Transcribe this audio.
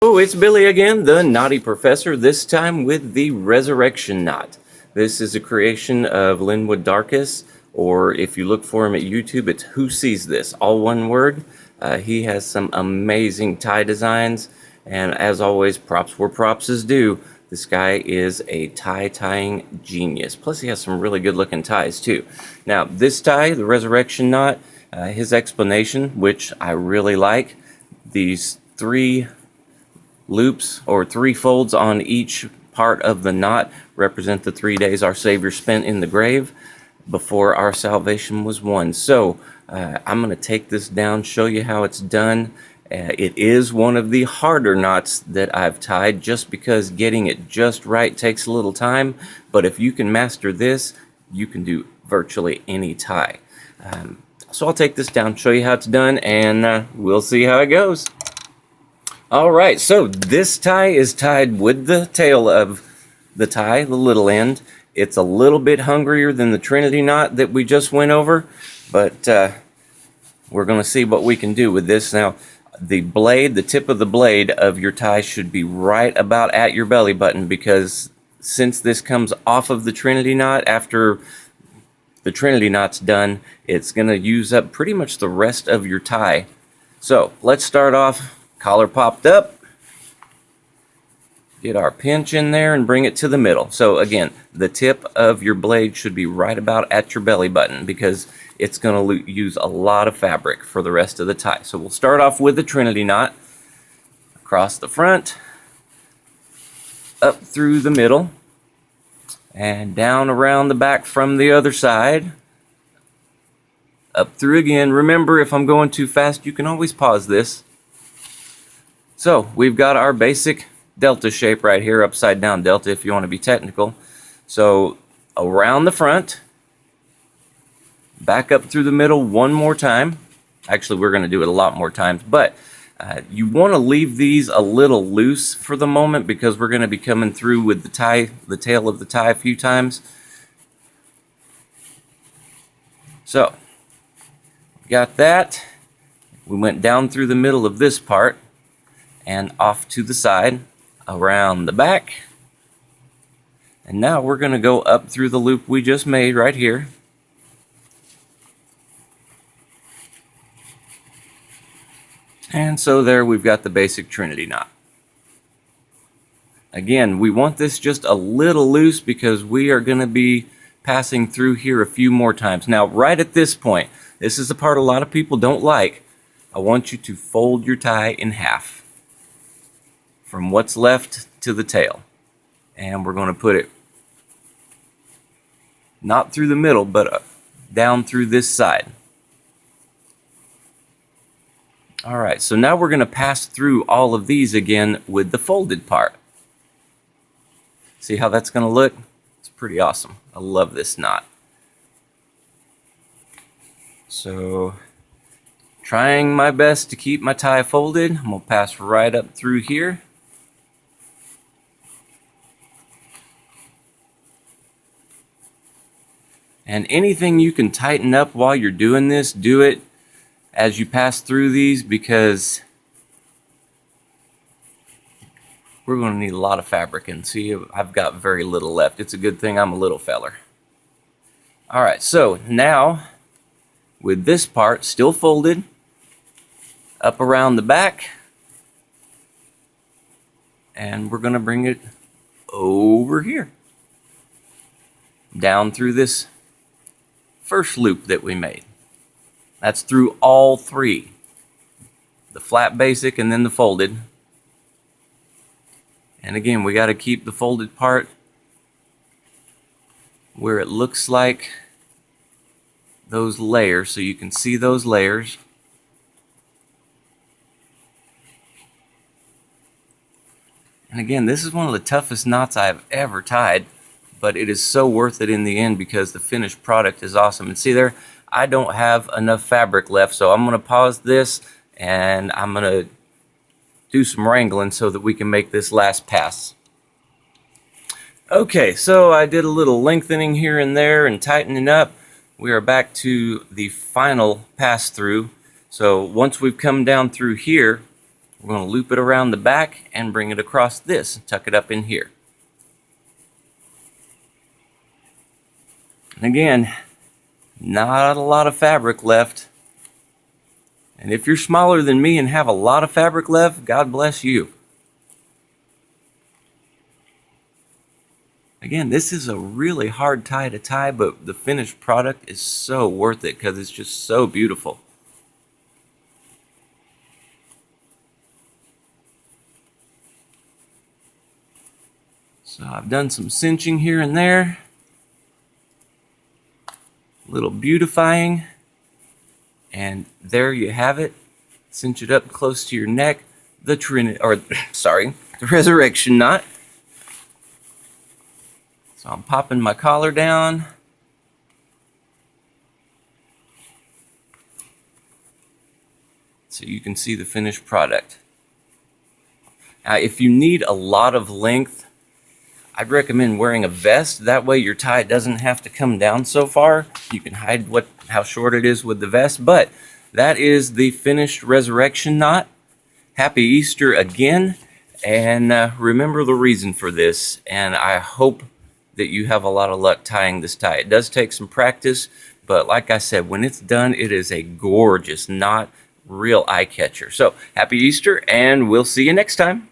Oh, it's Billy again, the Naughty Professor, this time with the Resurrection Knot. This is a creation of Linwood Darkis, or if you look for him at YouTube, it's Who Sees This, all one word. He has some amazing tie designs, and as always, props where props is due. This guy is a tie tying genius. Plus, he has some really good looking ties, too. Now, this tie, the Resurrection Knot, his explanation, which I really like, these three loops or three folds on each part of the knot represent the 3 days our Savior spent in the grave before our salvation was won. So I'm going to take this down, show you how it's done. It is one of the harder knots that I've tied just because getting it just right takes a little time. But if you can master this, you can do virtually any tie. So I'll take this down, show you how it's done, and we'll see how it goes. Alright, so this tie is tied with the tail of the tie, the little end. It's a little bit hungrier than the Trinity knot that we just went over, but we're going to see what we can do with this. Now, the blade, the tip of the blade of your tie should be right about at your belly button, because since this comes off of the Trinity knot after the Trinity knot's done, it's going to use up pretty much the rest of your tie. So, let's start off. Collar popped up, get our pinch in there and bring it to the middle. So again, the tip of your blade should be right about at your belly button because it's going to use a lot of fabric for the rest of the tie. So we'll start off with the Trinity knot, across the front, up through the middle, and down around the back from the other side, up through again. Remember, if I'm going too fast, you can always pause this. So we've got our basic delta shape right here, upside down delta if you want to be technical. So around the front, back up through the middle one more time. Actually, we're going to do it a lot more times, but you want to leave these a little loose for the moment because we're going to be coming through with the tie, the tail of the tie a few times. So got that. We went down through the middle of this part and off to the side, around the back. And now we're going to go up through the loop we just made right here. And so there we've got the basic Trinity knot. Again, we want this just a little loose because we are going to be passing through here a few more times. Now, right at this point, this is the part a lot of people don't like. I want you to fold your tie in half from what's left to the tail. And we're going to put it not through the middle, but down through this side. Alright, so now we're going to pass through all of these again with the folded part. See how that's going to look? It's pretty awesome. I love this knot. So, trying my best to keep my tie folded. I'm going to pass right up through here. And anything you can tighten up while you're doing this, do it as you pass through these because we're going to need a lot of fabric. And see, I've got very little left. It's a good thing I'm a little feller. Alright, so now with this part still folded, up around the back, and we're going to bring it over here, down through this first loop that we made. That's through all three, the flat basic and then the folded. And again, we got to keep the folded part where it looks like those layers, so you can see those layers. And again, this is one of the toughest knots I've ever tied, but it is so worth it in the end because the finished product is awesome. And see there, I don't have enough fabric left, so I'm going to pause this and I'm going to do some wrangling so that we can make this last pass. Okay, so I did a little lengthening here and there and tightening up. We are back to the final pass through. So once we've come down through here, We're going to loop it around the back and bring it across this, tuck it up in here. And again, not a lot of fabric left. And if you're smaller than me and have a lot of fabric left, God bless you. Again, this is a really hard tie to tie, but the finished product is so worth it because it's just so beautiful. So I've done some cinching here and there, a little beautifying, and there you have it. Cinch it up close to your neck. The resurrection knot. So I'm popping my collar down. So you can see the finished product. Now, if you need a lot of length, I'd recommend wearing a vest. That way your tie doesn't have to come down so far. You can hide how short it is with the vest. But that is the finished resurrection knot. Happy Easter again. And remember the reason for this. And I hope that you have a lot of luck tying this tie. It does take some practice. But like I said, when it's done, it is a gorgeous knot. Real eye catcher. So happy Easter, and we'll see you next time.